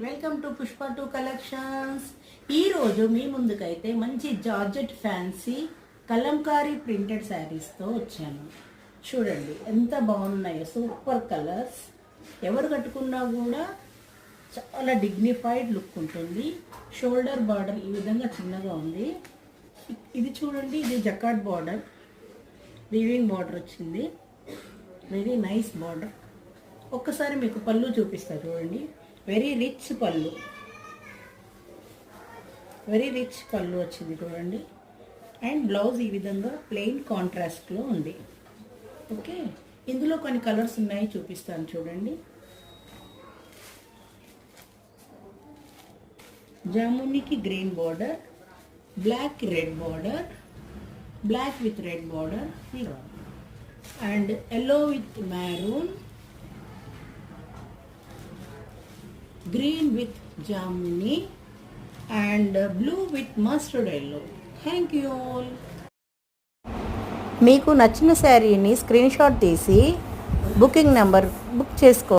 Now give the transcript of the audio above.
Welcome to Pushpa 2 collections. ఈరోజు మీ ముందుకైతే మంచి జార్జెట్ ఫ్యాన్సీ కలంకారీ ప్రింటెడ్ శారీస్తో వచ్చాను. చూడండి ఎంత బాగున్నాయో, సూపర్ కలర్స్. ఎవరు కట్టుకున్నా కూడా చాలా డిగ్నిఫైడ్ లుక్ ఉంటుంది. షోల్డర్ బార్డర్ ఈ విధంగా చిన్నగా ఉంది. ఇది చూడండి, ఇది జకాట్ బార్డర్, వీవింగ్ బార్డర్ వచ్చింది. Very nice border. ఒక్కసారి మీకు పళ్ళు చూపిస్తా చూడండి. వెరీ రిచ్ పళ్ళు, వెరీ రిచ్ పళ్ళు వచ్చింది చూడండి. అండ్ బ్లౌజ్ ఈ విధంగా ప్లెయిన్ కాంట్రాస్ట్లో ఉంది. ఓకే, ఇందులో కొన్ని కలర్స్ ఉన్నాయి, చూపిస్తాను చూడండి. జామునికి green border, black red border, black with red border, and yellow with maroon, green with jamuni, and blue with mustard yellow. Thank you all. మీకు నచ్చిన శారీని స్క్రీన్ షాట్ తీసి బుకింగ్ నెంబర్ బుక్ చేసుకో.